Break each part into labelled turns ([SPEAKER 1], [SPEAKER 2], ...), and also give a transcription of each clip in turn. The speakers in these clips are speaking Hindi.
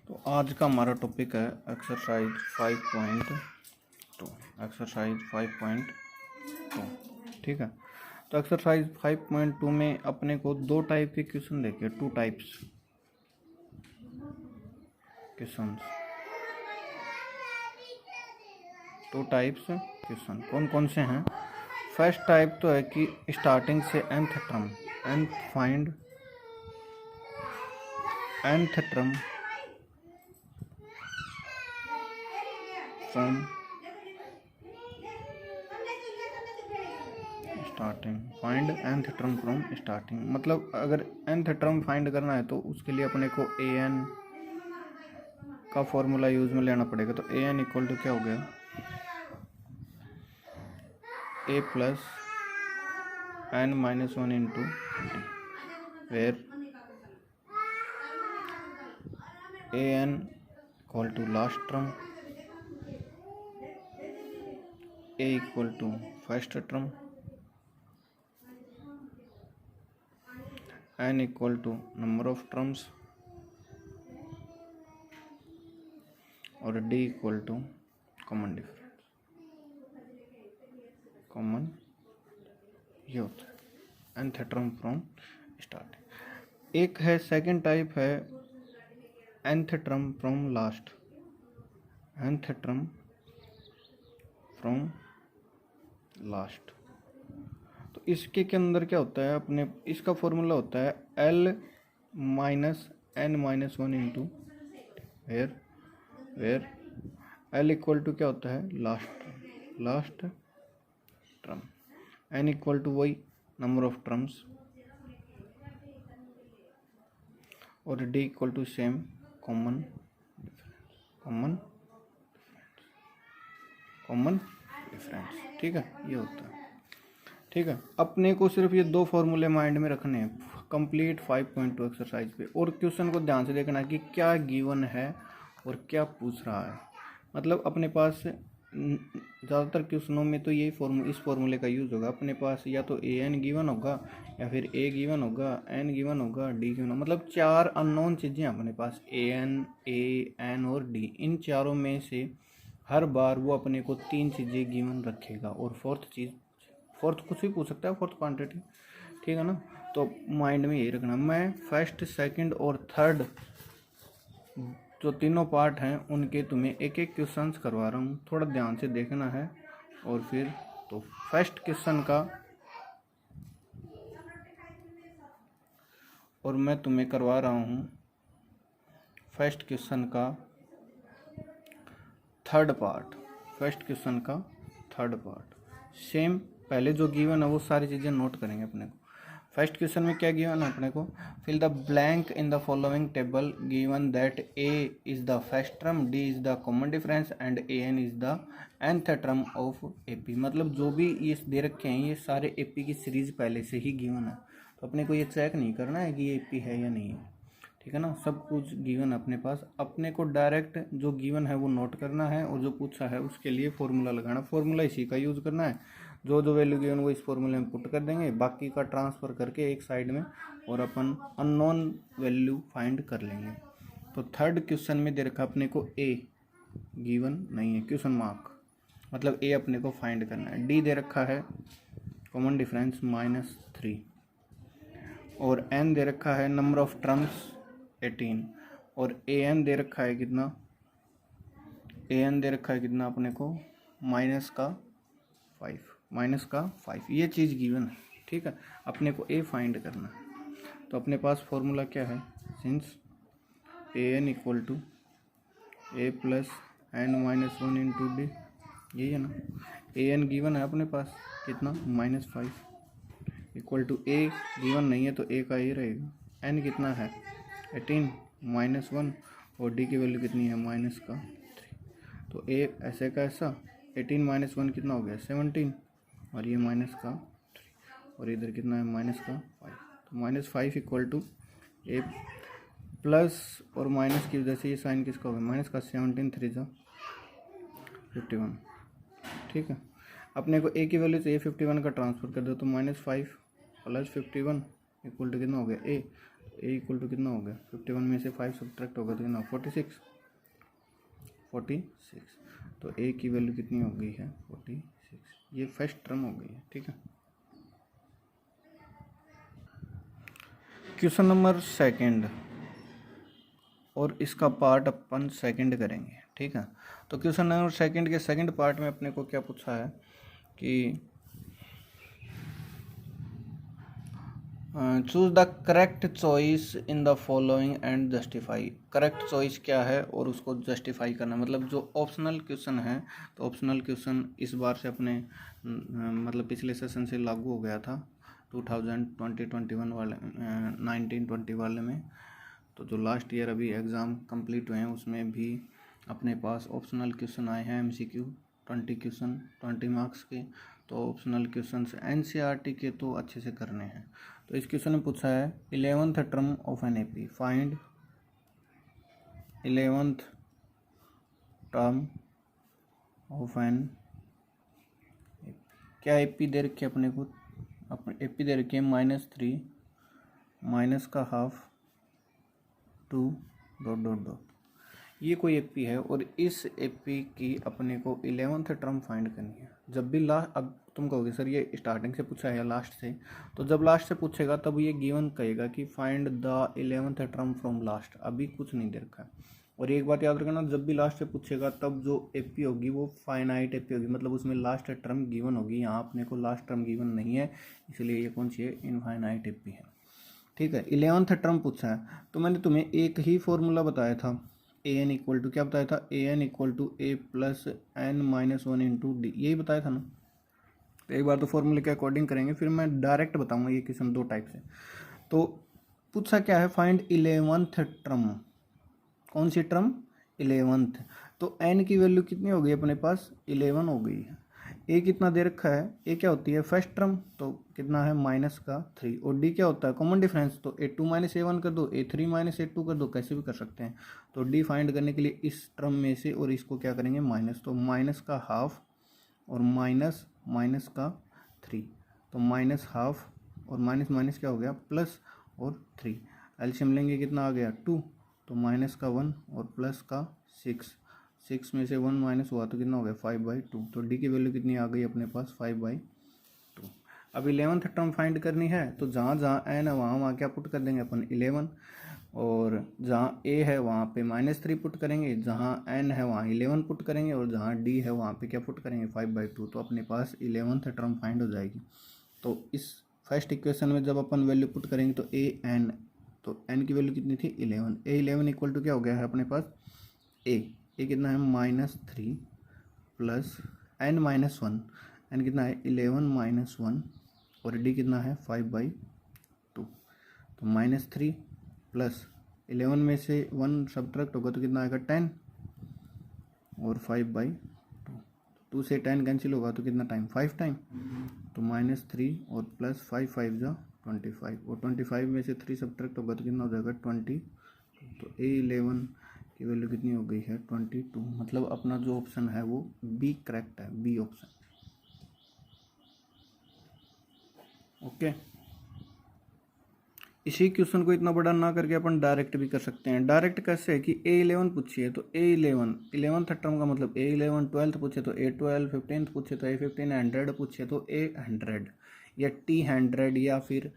[SPEAKER 1] तो आज का हमारा टॉपिक है एक्सरसाइज 5.2। एक्सरसाइज 5.2 ठीक है। तो एक्सरसाइज 5.2 में अपने को दो टाइप के क्वेश्चन देखे, two types question. Two types question कौन कौन से हैं? फर्स्ट टाइप तो है कि स्टार्टिंग से nth term find nth term from starting, find nth term from starting. मतलब अगर nth टर्म फाइंड करना है तो उसके लिए अपने को an का फॉर्मूला यूज में लेना पड़ेगा। तो an इक्वल टू क्या हो गया, a plus n minus 1 into D, where an equal to last term, a equal to first term, n equal to number of terms और d equal to common difference. Common ये होता है nth टर्म फ्रॉम स्टार्टिंग। एक है सेकंड टाइप है nth term from last, nth term from last. तो इसके के अंदर क्या होता है, अपने इसका फॉर्मूला होता है l minus n minus 1 into where l equal to क्या होता है, last term, n equal to वही नंबर ऑफ टर्म्स और d equal to same common difference. ठीक है, ये होता है। ठीक है, अपने को सिर्फ ये दो फॉर्मूले माइंड में रखने हैं कंप्लीट 5.2 एक्सरसाइज पे, और क्वेश्चन को ध्यान से देखना है कि क्या गिवन है और क्या पूछ रहा है। मतलब अपने पास ज़्यादातर क्वेश्चनों में तो यही इस फॉर्मूले का यूज़ होगा। अपने पास या तो an गिवन होगा, या फिर a गिवन होगा, n गिवन होगा, d गिवन होगा। मतलब चार अननोन चीज़ें अपने पास, an, a, n और d। इन चारों में से हर बार वो अपने को तीन चीज़ें गिवन रखेगा, और फोर्थ कुछ भी पूछ सकता है, फोर्थ क्वांटिटी। ठीक है ना, तो माइंड में यही रखना। मैं फर्स्ट, सेकंड और थर्ड जो तीनों पार्ट हैं उनके तुम्हें एक एक क्वेश्चंस करवा रहा हूँ, थोड़ा ध्यान से देखना है। और फिर तो फर्स्ट क्वेश्चन का और मैं तुम्हें करवा रहा हूँ फर्स्ट क्वेश्चन का थर्ड पार्ट। सेम पहले जो गिवन है वो सारी चीज़ें नोट करेंगे अपने को। फर्स्ट क्वेश्चन में क्या गिवन है अपने को, fill the blank in the following table given that a is the first term, d is the common difference and an is the nth term of ap। मतलब जो भी ये दे रखे हैं ये सारे ap की सीरीज पहले से ही गिवन है, तो अपने को ये चेक नहीं करना है कि ये ap है या नहीं है। ठीक है ना, सब कुछ गिवन अपने पास। अपने को डायरेक्ट जो गिवन है वो नोट करना है, और जो पूछा है उसके लिए फॉर्मूला लगाना। फॉर्मूला इसी का यूज़ करना है, जो वैल्यू गिवन वो इस फॉर्मूले में पुट कर देंगे, बाकी का ट्रांसफ़र करके एक साइड में, और अपन अननोन वैल्यू फाइंड कर लेंगे। तो थर्ड क्वेश्चन में दे रखा अपने को a गिवन नहीं है, क्वेश्चन मार्क, मतलब a अपने को फाइंड करना है। d दे रखा है कॉमन डिफरेंस -3, और n दे रखा है नंबर ऑफ टर्म्स 18, और an दे रखा है कितना, अपने को माइनस का 5। ये चीज़ गिवन है। ठीक है, अपने को a फाइंड करना है। तो अपने पास फॉर्मूला क्या है, since an equal to a plus n minus 1 into D, यही है ना। an गिवन है अपने पास कितना, -5, इक्वल टू a गिवन नहीं है तो a का ये रहेगा। n कितना है 18 माइनस 1, और d की वैल्यू कितनी है -3। तो a ऐसे का ऐसा 18 माइनस 1 कितना हो गया 17, और ये -3, और इधर कितना है -5। तो -5 इक्वल टू a प्लस और माइनस की वजह से ये साइन किसका हो गया, माइनस का। 17 3 जा 51। ठीक है, अपने को a की वैल्यू से a 51 का ट्रांसफर कर दो, तो -5 प्लस 51 इक्वल टू कितना हो गया a। ए इक्वल टू कितना हो गया, 51 में से 5 सब्ट्रैक्ट होगा तो कितना, 46। तो ए की वैल्यू कितनी हो गई है, 46। ये फर्स्ट टर्म हो गई है, ठीक है। क्वेश्चन नंबर सेकंड, और इसका पार्ट अपन सेकंड करेंगे, ठीक है। तो क्वेश्चन नंबर सेकंड के सेकंड पार्ट में अपने को क्या पूछा है कि choose the correct choice in the following and justify. Correct choice क्या है और उसको जस्टिफाई करना, मतलब जो ऑप्शनल क्वेश्चन है, तो ऑप्शनल क्वेश्चन इस बार से अपने मतलब पिछले सेशन से लागू हो गया था 2020-21 वाले 19-20 वाले में। तो जो लास्ट ईयर अभी एग्ज़ाम कंप्लीट हुए हैं उसमें भी अपने पास ऑप्शनल क्वेश्चन आए हैं, MCQ 20 क्वेश्चन 20 मार्क्स के। तो ऑप्शनल क्वेश्चन NCERT के तो अच्छे से करने हैं। तो इस क्वेश्चन में पूछा है 11th term of an AP, find 11th term of an AP। क्या AP दे रखी है अपने को, अपने AP दे रखी है -3 माइनस का हाफ 2 ... ये कोई एपी है और इस एपी की अपने को 11th टर्म फाइंड करनी है। जब भी लास्ट, अब तुम कहोगे सर ये स्टार्टिंग से पूछा है या लास्ट से, तो जब लास्ट से पूछेगा तब ये गिवन कहेगा कि find the 11th term from last. अभी कुछ नहीं दे रखा है। और एक बात याद रखना, जब भी लास्ट से पूछेगा तब जो एपी होगी वो फाइनाइट एपी होगी, मतलब उसमें लास्ट टर्म गिवन होगी। यहाँ अपने को लास्ट टर्म गिवन नहीं है, इसलिए ये कौन सी है, इनफाइनाइट एपी है, ठीक है। 11th टर्म पूछा है तो मैंने तुम्हें एक ही फॉर्मूला बताया था, an इक्वल टू क्या बताया था, an equal to a plus n minus 1 into D, यही बताया था ना। तो एक बार तो फॉर्मूले के अकॉर्डिंग करेंगे, फिर मैं डायरेक्ट बताऊंगा ये क्वेश्चन दो टाइप से। तो पूछा क्या है, फाइंड 11th टर्म, कौन सी टर्म, 11th। तो n की वैल्यू कितनी हो गई अपने पास, 11 हो गई है। ए कितना दे रखा है, ए क्या होती है फर्स्ट टर्म, तो कितना है -3, और डी क्या होता है कॉमन डिफरेंस, तो A2 - A1 कर दो, A3 - A2 कर दो, कैसे भी कर सकते हैं। तो डी फाइंड करने के लिए इस टर्म में से और इसको क्या करेंगे माइनस, तो माइनस का हाफ और माइनस माइनस का 3, तो माइनस हाफ और माइनस माइनस क्या हो गया प्लस और 3, एलसीएम लेंगे कितना आ गया 2, तो माइनस का 1 और प्लस का 6 में से 1 माइनस हुआ तो कितना हो गया 5/2। तो डी की वैल्यू कितनी आ गई अपने पास 5/2। अब 11th टर्म फाइंड करनी है, तो जहाँ जहाँ n है वहाँ क्या पुट कर देंगे अपन 11, और जहाँ a है वहाँ पे -3 पुट करेंगे, जहाँ n है वहाँ 11 पुट करेंगे, और जहाँ d है वहाँ पे क्या पुट करेंगे 5/2। तो अपने पास 11th टर्म फाइंड हो जाएगी। तो इस फर्स्ट इक्वेशन में जब अपन वैल्यू पुट करेंगे तो an, तो n की वैल्यू कितनी थी 11, A11 इक्वल टू क्या हो गया है अपने पास a कितना है -3 प्लस n - 1, n कितना है 11 - 1, और d कितना है 5/2। तो -3 प्लस 11 में से 1 सब्ट्रैक्ट होगा तो कितना आएगा 10, और 5/2, 2 से 10 कैंसिल होगा तो कितना टाइम 5 टाइम, तो -3 और प्लस 5 5 जा 25, और 25 में से 3 सब्ट्रैक्ट होगा तो कितना हो जाएगा 20। तो A11 की वैल्यू कितनी हो गई है 22। मतलब अपना जो ऑप्शन है वो बी करेक्ट है, बी ऑप्शन। ओके, इसी क्वेश्चन को इतना बड़ा ना करके अपन डायरेक्ट भी कर सकते हैं। डायरेक्ट कैसे है कि A11 पूछी है तो A11 11th टर्म का मतलब A11, 12th पूछे तो A12, 15th पूछे तो A15, 100 पूछे तो A100, या T100, या फिर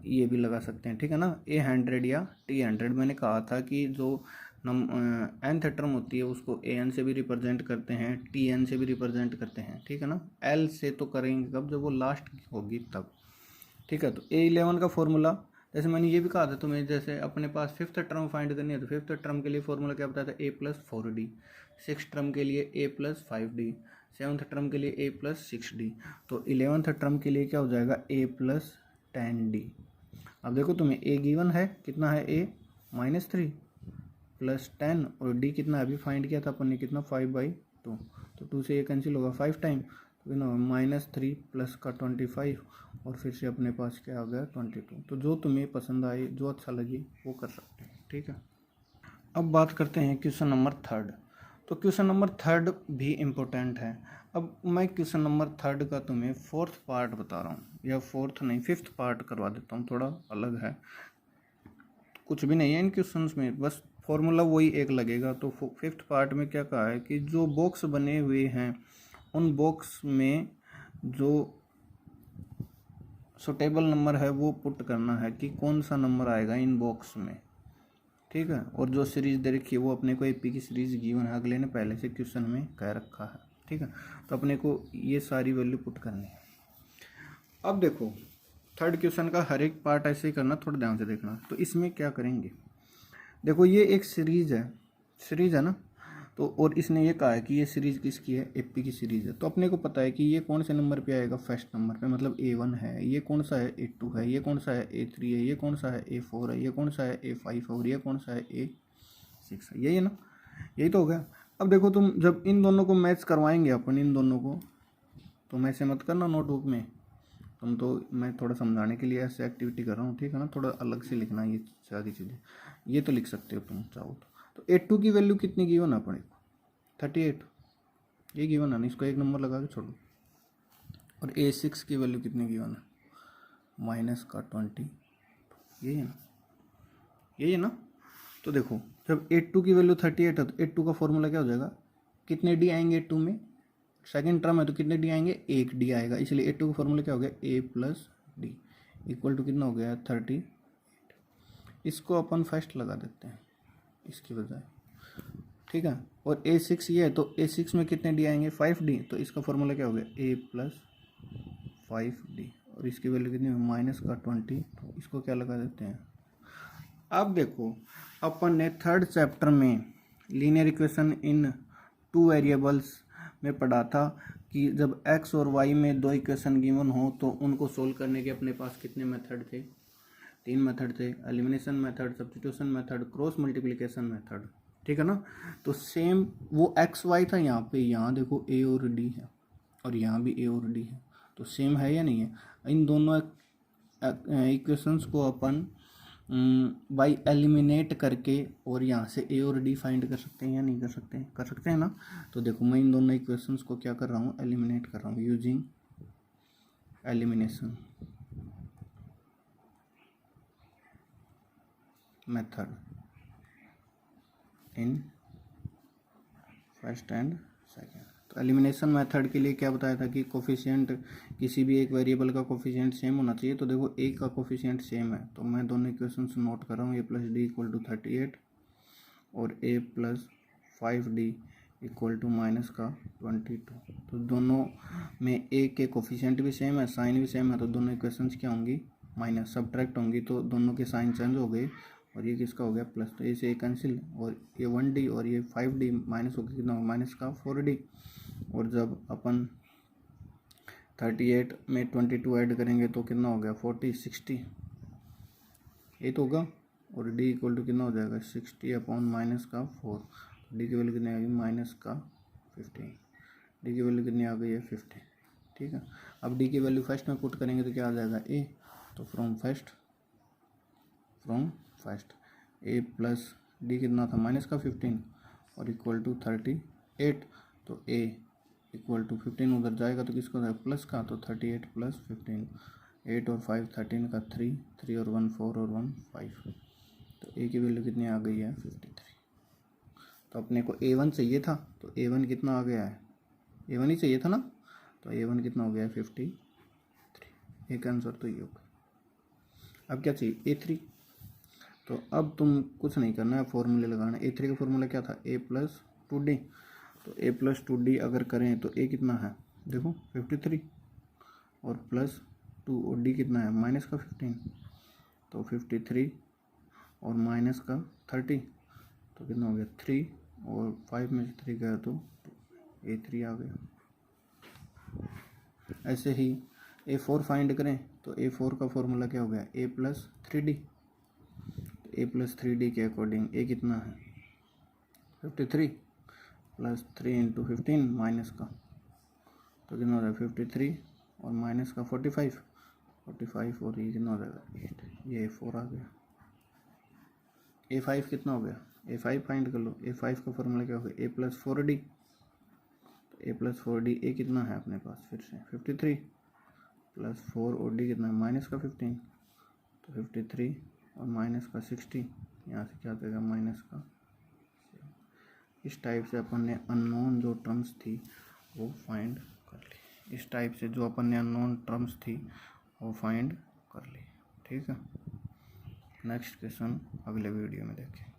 [SPEAKER 1] ये भी लगा सकते हैं, ठीक है ना, A100 या T100। मैंने कहा था कि जो nth टर्म होती है उसको an से भी रिप्रेजेंट करते हैं, tn से भी रिप्रेजेंट करते हैं, ठीक है ना। l से तो करेंगे कब, जब वो लास्ट होगी तब, ठीक है। तो A11 का फॉर्मूला, जैसे मैंने ये भी कहा था तुम्हें, जैसे अपने पास 5th टर्म फाइंड करनी है तो 5th टर्म के लिए फॉर्मूला क्या बताया था a + 4d, 6th टर्म के लिए a + 5d, 7th टर्म के लिए a + 6d। तो 11th टर्म के लिए क्या हो जाएगा a + 10d। अब देखो तुम्हें a गिवन है, कितना है a -3 प्लस 10, और d कितना अभी फाइंड किया था अपन ने कितना 5/2, तो 2 से ये कैंसिल होगा 5 टाइम, तो कितना -3 प्लस का 25, और फिर से अपने पास क्या आ गया 22। तो जो तुम्हें पसंद आए, जो अच्छा लगे वो कर सकते हैं, ठीक है। अब बात करते हैं क्वेश्चन नंबर 3rd। तो क्वेश्चन नंबर 3rd भी इम्पोर्टेंट है। अब मैं क्वेश्चन नंबर 3rd का तुम्हें 4th पार्ट बता रहा हूँ, या 4th नहीं 5th पार्ट करवा देता हूँ, थोड़ा अलग है। कुछ भी नहीं है इन क्वेश्चंस में, बस फॉर्मूला वही एक लगेगा। तो फिफ्थ पार्ट में क्या कहा है कि जो बॉक्स बने हुए हैं उन बॉक्स में जो सुटेबल नंबर है वो पुट करना है कि कौन सा नंबर आएगा इन बॉक्स में, ठीक है। और जो सीरीज दे रखी है वो अपने को एपी की सीरीज गिवन है, अगले ने पहले से क्वेश्चन में कह रखा है, ठीक है। तो अपने को ये सारी वैल्यू पुट करनी है। अब देखो थर्ड क्वेश्चन का हर एक पार्ट ऐसे ही करना, थोड़ा ध्यान से देखना। तो इसमें क्या करेंगे, देखो ये एक सीरीज है ना, तो और इसने ये कहा है कि ये सीरीज किसकी है, एपी की सीरीज है। तो अपने को पता है कि ये कौन से नंबर पे आएगा, फर्स्ट नंबर पे, मतलब A1 है, ये कौन सा है A2 है, ये कौन सा है A3 है, ये कौन सा है A4 है, ये कौन सा है A5 और ये कौन सा है A6 है, यही है ना, यही तो हो गया। अब देखो तुम जब इन दोनों को मैच करवाएंगे अपन, इन दोनों को, तो मैं से मत करना नोटबुक में, तुम तो, मैं थोड़ा समझाने के लिए ऐसे एक्टिविटी कर रहा हूँ, ठीक है ना, थोड़ा अलग से लिखना ये सारी चीज़ें। ये तो लिख सकते हो तुम चाहो तो A2 की वैल्यू कितनी गिवन है अपने को, 38, ये गिवन है ना, इसको एक नंबर लगा के छोड़ो। और A6 की वैल्यू कितनी गिवन है, -20, यही है ना, यही है ना। तो देखो जब A2 की वैल्यू 38 है तो A2 का फॉर्मूला क्या हो जाएगा, कितने डी आएंगे A2 में, सेकेंड टर्म है तो कितने डी आएंगे, 1 डी आएगा, इसलिए A2 का फॉर्मूला क्या हो गया, A+D इक्वल टू कितना हो गया 38। इसको अपन फर्स्ट लगा देते हैं इसकी बजाय, ठीक है। और A6 ये है तो A6 में कितने डी आएंगे, 5D, तो इसका फॉर्मूला क्या हो गया A+5D, और इसकी वैल्यू कितनी -20, तो इसको क्या लगा देते हैं। अब देखो अपन ने थर्ड चैप्टर में लीनियर इक्वेशन इन 2 वेरिएबल्स में पढ़ा था कि जब x और y में 2 इक्वेशन गिवन हो तो उनको सोल्व करने के अपने पास कितने मेथड थे, 3 मेथड थे, elimination method, substitution method, cross multiplication method, ठीक है ना। तो सेम वो एक्स वाई था यहाँ पे, यहाँ देखो A और D है और यहाँ भी A और D है, तो सेम है या नहीं है। इन दोनों इक्वेशंस को अपन बाई एलिमिनेट करके और यहाँ से A और D फाइंड कर सकते हैं या नहीं कर सकते हैं, कर सकते हैं ना। तो देखो मैं इन दोनों इक्वेशंस को क्या कर रहा हूँ, एलिमिनेट कर रहा हूँ using elimination method in first and second. तो एलिमिनेशन मेथड के लिए क्या बताया था कि कोफिशिएंट किसी भी एक वेरिएबल का कोफिशिएंट सेम होना चाहिए। तो देखो A का कोफिशिएंट सेम है, तो मैं दोनों इक्वेशंस नोट कर रहा हूँ, A+D = 38 और A+5D = -22। तो दोनों में A के कोफिशिएंट भी सेम है, साइन भी सेम है, तो दोनों इक्वेशंस क्या होंगी, माइनस, सब्ट्रैक्ट होंगी, तो दोनों के साइन चेंज हो गए और ये किसका हो गया प्लस, तो ये से कैंसिल, और ये 1D और ये 5D माइनस होकर कितना होगा, -4D। और जब अपन 38 में 22 ऐड करेंगे तो कितना हो गया 40, 60, ये तो होगा। और D = कितना हो जाएगा 60/-4, D की वैल्यू कितनी आ गई -15, D की वैल्यू कितनी आ गई है 50, ठीक है। अब D की वैल्यू फर्स्ट में पुट करेंगे तो क्या आ जाएगा A, तो फ्रॉम फर्स्ट A+D कितना था -15 और = 38, तो A = 15 उधर जाएगा तो किसको जाएगा प्लस का, तो 38 + 15, 8 और 5 13 का 3, 3 और 1 4 और 1 5, तो A की वैल्यू कितनी आ गई है 53। तो अपने को A1 चाहिए था, तो A1 कितना आ गया है, A1 ही चाहिए था ना, तो A1 कितना हो गया है 53, एक आंसर तो ये होगा। अब क्या चाहिए A3, तो अब तुम कुछ नहीं करना है, फॉर्मूले लगाना। A3 का फॉर्मूला क्या था, A+2D, तो A+2D अगर करें तो A कितना है देखो 53 और +2 और D कितना है -15, तो 53 और -30, तो कितना हो गया 3 और 5 में से 3 गया तो A3 आ गया। ऐसे ही A4 फाइंड करें तो A4 का फॉर्मूला क्या हो गया A+3D, A+3D के अकॉर्डिंग A कितना है 53 + 3 × 15 माइनस का, तो कितना हो जाएगा 53 और माइनस का 45 और ये कितना हो जाएगा 8, ये A4 आ गया। A5 कितना हो गया, A5 फाइंड कर लो। A5 का फॉर्मूला क्या हो गया A+4D, तो A+4D A कितना है अपने पास फिर से 53 + 4 और D कितना है -15, तो 53 और माइनस का 60, यहाँ से क्या देगा माइनस का। इस टाइप से अपन ने अननोन जो टर्म्स थी वो फाइंड कर ली, इस टाइप से जो अपन ने अननोन टर्म्स थी वो फाइंड कर ली। ठीक है, नेक्स्ट क्वेश्चन अगले वीडियो में देखें।